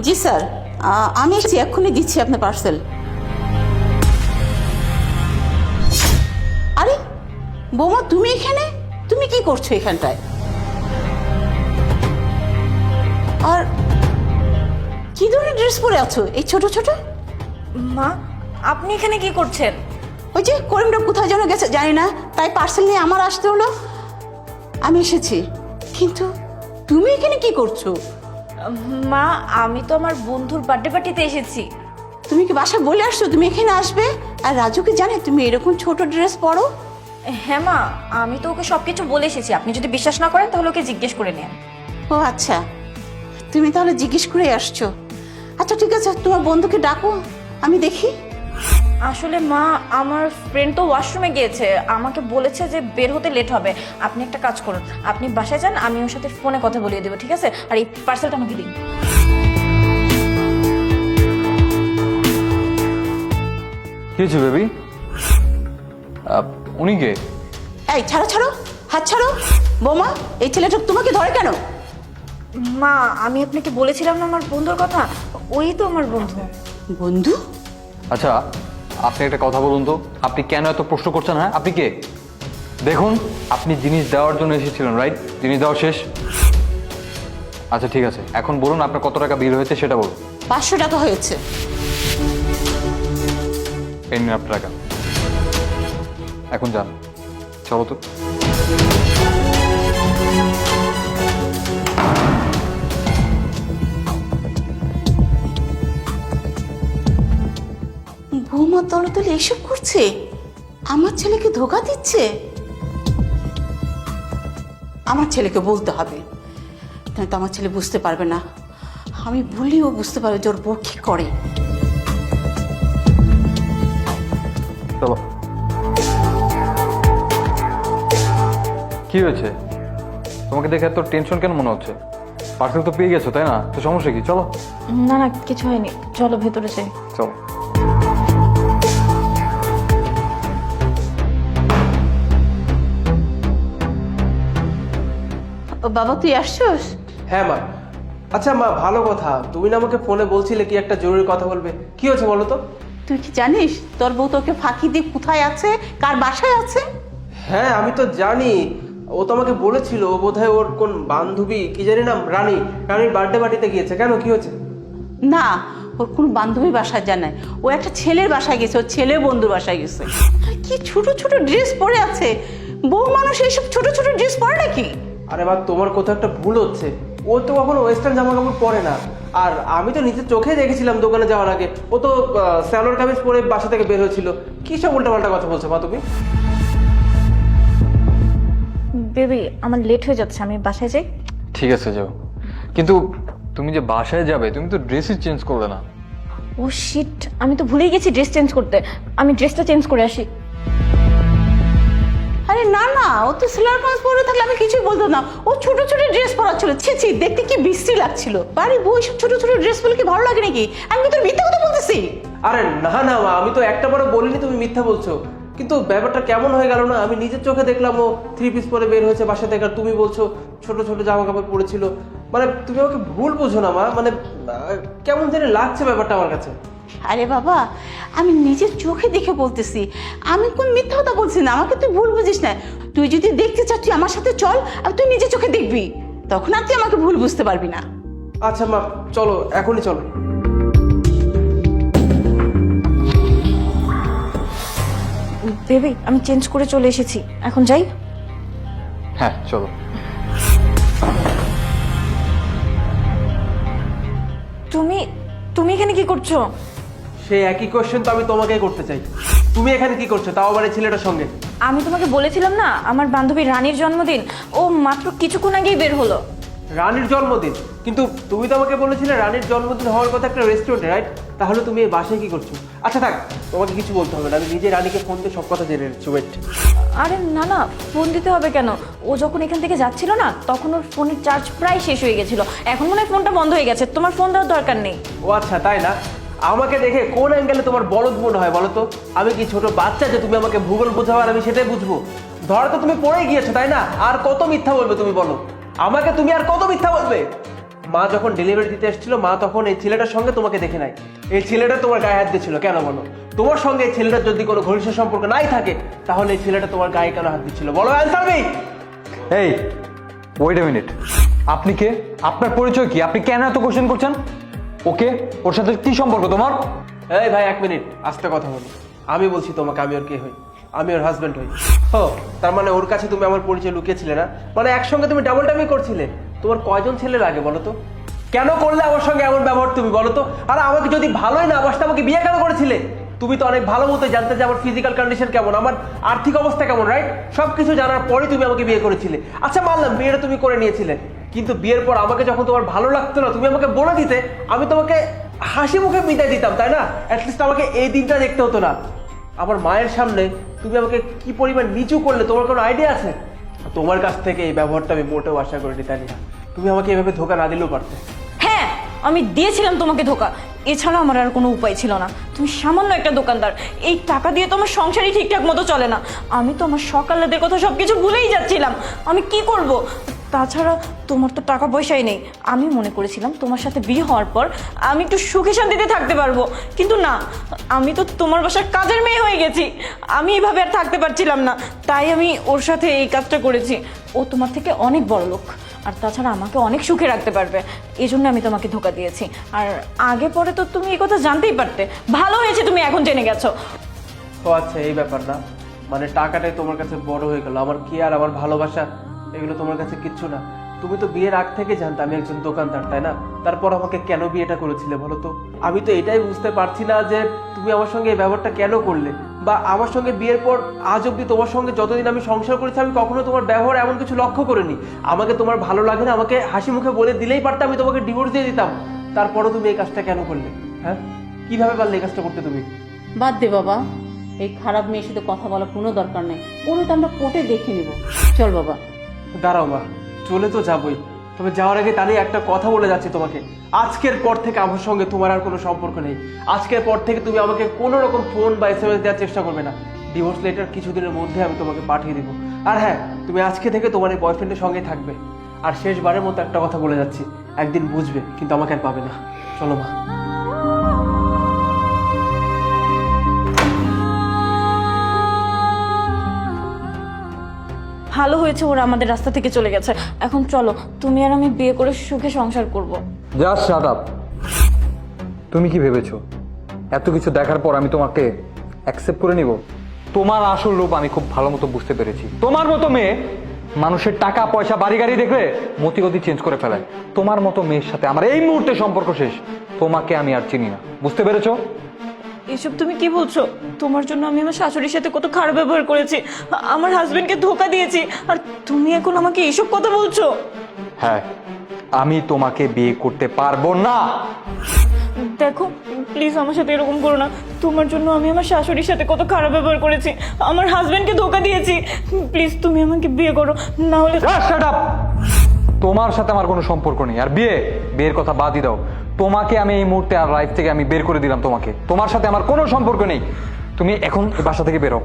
জি sir, আমি এক্ষুনি দিচ্ছি আপনার পার্সেল। আরে বৌমা, তুমি এখানে? তুমি কি করছো এখানটায়? আর কি ধরনের ড্রেস পরে আছো এই ছোট ছোট? মা, আপনি এখানে কি করছেন? ওই যে করিমটা কোথায় যেন গেছে জানি না, তাই পার্সেল নিয়ে আমার আসতে হলো। আমি এসেছি, কিন্তু তুমি এখানে কি করছো? মা, আমি তো আমার বন্ধুর বার্থডে পার্টিতে এসেছি। তুমি কি বাসায় বলে আসছো তুমি এখানে আসবে? আর রাজু কি জানে তুমি এরকম ছোট ড্রেস পরো? হ্যাঁ মা, আমি তো ওকে সবকিছু বলে এসেছি। আপনি যদি বিশ্বাস না করেন তাহলে ওকে জিজ্ঞেস করে নেন। ও আচ্ছা, তুমি তাহলে জিজ্ঞেস করে আসছো। আচ্ছা ঠিক আছে, তোমার বন্ধুকে ডাকো, আমি দেখি। আসলে মা, আমার ফ্রেন্ড তো ওয়াশরুমে গিয়েছে, আমাকে বলেছে যে বের হতে লেট হবে। আপনি একটা কাজ করুন, আপনি বাসায় যান, আমি ওর সাথে ফোনে কথা বলিয়ে দেবো, ঠিক আছে? আর এই পার্সেলটা আমাকে দিন। কি হয়েছে বেবি? উনি কে? এই ছাড়ো ছাড়ো, হাত ছাড়ো। বৌমা, এই ছেলেটা তোমাকে ধরে কেন? মা, আমি আপনাকে বলেছিলাম না আমার বন্ধুর কথা, ওই তো আমার বন্ধু। বন্ধু? আচ্ছা, আপনি একটা কথা বলুন তো, আপনি কেন এত প্রশ্ন করছেন? হ্যাঁ, আপনি কে? দেখুন, আপনি জিনিস দেওয়ার জন্য এসেছিলেন, রাইট? জিনিস দেওয়া শেষ। আচ্ছা ঠিক আছে, এখন বলুন আপনার কত টাকা বিল হয়েছে সেটা বলুন। 500 টাকা হয়েছে। এই নিন আপনার টাকা, এখন যান, চলো তো। বৌমা তলে তলে এসব করছে, আমার ছেলেকে ধোকা দিচ্ছে। আমার ছেলেকে বলতে হবে, কিন্তু আমার ছেলে বুঝতে পারবে না। আমি বললেই ও বুঝতে পারবে যে ওর বউ কি করে। চলো। কি হয়েছে? তোমাকে দেখে এত টেনশন কেন মনে হচ্ছে? পার্সেল তো পেয়ে গেছো, তাই না? তো সমস্যা কি? চলো। না না, কিছু হয়নি, চলো ভেতরে যাই। চলো। ও বাবা, তুই আসছোস? হ্যাঁ মা। আচ্ছা মা, ভালো কথা, তুমি না আমাকে ফোনে বলছিলে কি একটা জরুরি কথা বলবে, কি হয়েছে বলো তো? তুই কি জানিস তোর বউ তোকে ফাঁকি দিয়ে কোথায় আছে, কার বাসায় আছে? হ্যাঁ আমি তো জানি, ও তো আমাকে বলেছিল ও বোধহয় ওর কোন বান্ধবী কি জানি নাম, রানীর বার্থডে পার্টিতে গিয়েছে। কেন, কি হয়েছে? না, ওর কোন বান্ধবী বাসায় যায় নাই, ও একটা ছেলের বাসায় গেছে, ওর ছেলে বন্ধুর বাসায় গেছে। আর কি ছোট ছোট ড্রেস পরে আছে! বউ মানুষ এইসব ছোট ছোট ড্রেস পরে নাকি? আরে মা, তোমার কোথাও একটা ভুল হচ্ছে। ও তো কখনো ওয়েস্টার্ন জামা কাপড় পরে না। আর আমি তো নিজের চোখে দেখেছিলাম দোকানে যাওয়ার আগে, ও তো স্যালোয়ার কামিজ পরে বাসা থেকে বের হয়েছিল। কি সব উল্টাপাল্টা কথা বলছো মা তুমি? বেবি, আমার লেট হয়ে যাচ্ছে, আমি বাসায় যাই। ঠিক আছে, যাও। কিন্তু তুমি যে বাসায় যাবে, তুমি তো ড্রেসই চেঞ্জ করলে না। ও শিট, আমি তো ভুলেই গেছি ড্রেস চেঞ্জ করতে। আমি ড্রেসটা চেঞ্জ করে আসি। আরে না না, ও তো সিলার কামিজ পরে থাকলে আমি কিছুই বলতো না। ও ছোট ছোট ড্রেস পরা ছিল, ছি ছি, দেখতে কি বিশ্রী লাগছিল। বাড়ি বউ সব ছোট ছোট ড্রেস পরলে কি ভালো লাগে নাকি? আমি কি তোর মিথ্যা কথা বলতেছি? আরে না না মা, আমি তো একটা বারও বলিনি তুমি মিথ্যা বলছো। কিন্তু ব্যাপারটা কেমন হয়ে গেল না, আমি নিজের চোখে দেখলাম ও 3 পিস পরে বের হয়েছে বাসা থেকে, আর তুমি বলছো ছোট ছোট জামা কাপড় পরেছিল। মানে তুমি আমাকে ভুল বুঝো না মা, মানে কেমন জানি লাগছে ব্যাপারটা আমার কাছে। আরে বাবা, আমি নিজের চোখে দেখে বলতেছি, আমি কোন মিথ্যা কথা বলছি না। আমাকে তুই ভুল বুঝিস না। তুই যদি দেখতে চাস তুই আমার সাথে চল, আর তুই নিজের চোখে দেখবি, তখন আর তুই আমাকে ভুল বুঝতে পারবি না। আচ্ছা মা, চলো, এখনই চলো। বেবি, আমি চেঞ্জ করে চলে এসেছি, এখন যাই। হ্যাঁ চলো। তুমি তুমি এখানে কি করছো? সেই একই কোশ্চেন তো আমি তোমাকেই করতে চাই। তুমি এখানে কি করছো, তাও আবার এই ছেলেটার সঙ্গে? আমি তোমাকে বলেছিলাম না আমার বান্ধবী রানীর জন্মদিন, ও মাত্র কিছুক্ষণ আগেই বের হলো। রানীর জন্মদিন? কিন্তু তুমি তো আমাকে বলেছিলে রানীর জন্মদিন হওয়ার কথা একটা রেস্টুরেন্টে, রাইট? তাহলে তুমি এই বাসায় কি করছো? আচ্ছা থাক, তোমাকে কিছু বলতে হবে না, আমি নিজে রানীকে ফোন দিয়ে সব কথা জেনে নিচ্ছি। ওয়েট। আরে না না, ফোন দিতে হবে কেন? ও যখন এখান থেকে যাচ্ছিল না, তখন ওর ফোনের চার্জ প্রায় শেষ হয়ে গেছিল। এখন মনে হয় ফোনটা বন্ধ হয়ে গেছে, তোমার ফোন দেওয়ার দরকার নেই। ও আচ্ছা, তাই না? আমাকে দেখে কোন অ্যাঙ্গেলে তোমার বলদ মনে হয় বলো তো? আমি কি ছোট বাচ্চা যে তুমি আমাকে ভূগোল বোঝাও আর আমি সেটাই বুঝবো? ধর তো তুমি পড়ে গিয়েছো, তাই না? আর কত মিথ্যা বলবে তুমি বলো? আমাকে তুমি আর কত মিথ্যা বলবে? মা যখন ডেলিভারি দিতে এসেছিল মা তখন এই ছেলেটার সঙ্গে তোমাকে দেখে নাই, এই ছেলেটা তোমার গায়ে হাত দিচ্ছিল কেন বলো? তোমার সঙ্গে এই ছেলেটার যদি কোনো ঘনিষ্ঠ সম্পর্ক নাই থাকে তাহলে এই ছেলেটা তোমার গায়ে কেন হাত দিচ্ছিল বলো? Answer me. এই ওয়েট এ মিনিট, আপনি কে? আপনার পরিচয় কি? আপনি কেন এত কোশ্চেন করছেন? ওকে, ওর সাথে কি সম্পর্ক তোমার? এই ভাই 1 মিনিট আস্তে কথা বলো। আমি বলছি তোমাকে আমি ওর কে হই, আমি ওর হাজবেন্ড হই। ও তার মানে ওর কাছে তুমি আমার পরিচয় লুকিয়েছিলে না? মানে একসঙ্গে তুমি ডাবল টাইমিং করছিলে? তোমার কয়জন ছেলে লাগে বলো তো? কেন করলে আমার সঙ্গে এমন ব্যবহার তুমি বলো তো? আর আমাকে যদি ভালোই না বাসতে আমাকে বিয়ে কেন করেছিলে? তুমি তো অনেক ভালো মতো জানতে যে আমার ফিজিক্যাল কন্ডিশন কেমন, আমার আর্থিক অবস্থা কেমন, রাইট? সবকিছু জানার পরে তুমি আমাকে বিয়ে করেছিলে। আচ্ছা মানলাম বিয়েটা তুমি করে নিয়েছিলে, কিন্তু বিয়ের পর আমাকে যখন তোমার ভালো লাগতো না তুমি আমাকে বলে দিতে, আমি তোমাকে হাসি মুখে বিদায় দিতাম, তাই না? অ্যাটলিস্ট আমাকে এই দিনটা দেখতে হতো না। আমার মায়ের সামনে তুমি আমাকে কি পরিমাণ নিচু করলে তোমার কোনো আইডিয়া আছে? তোমার কাছ থেকে এই ব্যবহারটা আমি মোটেও আশা করিনি, তাই না? তুমি আমাকে এভাবে ধোকা না দিলেও পারতে। হ্যাঁ, আমি দিয়েছিলাম তোমাকে ধোকা, এছাড়া আমার আর কোনো উপায় ছিল না। তুমি সামান্য একটা দোকানদার, এই টাকা দিয়ে তো আমার সংসারই ঠিকঠাক মতো চলে না। আমি তো আমার সকালের কথা সবকিছু ভুলেই যাচ্ছিলাম, আমি কি করব? তাছাড়া তোমার তো টাকা পয়সাই নেই। আমি মনে করেছিলাম তোমার সাথে বিয়ে হওয়ার পর আমি একটু সুখে শান্তিতে থাকতে পারবো, কিন্তু না, আমি তো তোমার বাসার কাজের মেয়ে হয়ে গেছি। আমি এইভাবে আর থাকতে পারছিলাম না, তাই আমি ওর সাথে এই কাজটা করেছি। ও তোমার থেকে অনেক বড় লোক, আর তাছাড়া আমাকে অনেক সুখে রাখতে পারবে, এই জন্য আমি তোমাকে ধোকা দিয়েছি। আর আগে পরে তো তুমি এই কথা জানতেই পারতে। ভালো হয়েছে তুমি এখন জেনে গেছো। ও আচ্ছা, এই ব্যাপার না? মানে টাকাটাই তোমার কাছে বড় হয়ে গেল, আমার কি আর আমার ভালোবাসা এগুলো তোমার কাছে কিচ্ছু না? তুমি তো বিয়ের আগ থেকে জানতে আমি একজন দোকানদার, তাই না? তারপর আমাকে কেন বিয়েটা করেছিলে বলো তো? আমি তো এটাই বুঝতে পারছি না যে তুমি আমার সঙ্গে এই ব্যবহারটা কেন করলে, বা আমার সঙ্গে বিয়ের পর আজ অব্দি তোমার সঙ্গে যতদিন আমি সংসার করেছি আমি কখনো তোমার ব্যবহার এমন কিছু লক্ষ্য করিনি। আমাকে তোমার ভালো লাগে না আমাকে হাসি মুখে বলে দিলেই পারতাম, আমি তোমাকে ডিভোর্স দিয়ে দিতাম। তারপরও তুমি এই কাজটা কেন করলে? হ্যাঁ, কিভাবে পারলে এই কাজটা করতে তুমি? বাদ দে বাবা, এই খারাপ মেয়ের সাথে কথা বলার কোনো দরকার নেই। ওরে তো আমরা কোর্টে দেখে নিব। চল বাবা। দাঁড়াও মা, চলে তো যাবই, তবে যাওয়ার আগে তারই একটা কথা বলে যাচ্ছি তোমাকে। আজকের পর থেকে আমার সঙ্গে তোমার আর কোনো সম্পর্ক নেই। আজকের পর থেকে তুমি আমাকে কোনো রকম ফোন বা SMS দেওয়ার চেষ্টা করবে না। ডিভোর্স লেটার কিছুদিনের মধ্যে আমি তোমাকে পাঠিয়ে দেবো। আর হ্যাঁ, তুমি আজকে থেকে তোমার এই বয়ফ্রেন্ডের সঙ্গে থাকবে। আর শেষবারের মতো একটা কথা বলে যাচ্ছি, একদিন বুঝবে কিন্তু আমাকে আর পাবে না। চলো মা। ভালো হয়েছে ওরা আমাদের রাস্তা থেকে চলে গেছে। এখন চলো, তুমি আর আমি বিয়ে করে সুখে সংসার করব। Just shut up. তুমি কি ভেবেছো এত কিছু দেখার পর আমি তোমাকে অ্যাকসেপ্ট করে নিব? তোমার আসল রূপ আমি খুব ভালো মতো বুঝতে পেরেছি। তোমার মতো মেয়ে মানুষের টাকা পয়সা বাড়ি গাড়ি দেখলে মতিগতি চেঞ্জ করে ফেলায়। তোমার মতো মেয়ের সাথে আমার এই মুহূর্তে সম্পর্ক শেষ। তোমাকে আমি আর চিনি না, বুঝতে পেরেছো? এসব তুমি কি বলছো? তোমার জন্য আমি আমার শাশুড়ির সাথে কত খারাপ ব্যবহার করেছি, আমার হাজবেন্ডকে ধোকা দিয়েছি, আর তুমি এখন আমাকে এইসব কথা বলছো? হ্যাঁ, আমি তোমাকে বিয়ে করতে পারবো না। দেখো প্লিজ আমার সাথে এরকম করো না। তোমার জন্য আমি আমার শাশুড়ির সাথে কত খারাপ ব্যবহার করেছি, আমার হাজবেন্ডকে ধোকা দিয়েছি। প্লিজ তুমি আমাকে বিয়ে করো, না হলে। Shut up. তোমার সাথে আমার কোনো সম্পর্ক নেই। আর বিয়ের কথা বাদই দাও। তোমাকে আমি এই মুহূর্তে আর লাইফ থেকে আমি বের করে দিলাম। তোমার সাথে আমার কোনো সম্পর্ক নেই। তুমি এখন এই বাসা থেকে বেরো।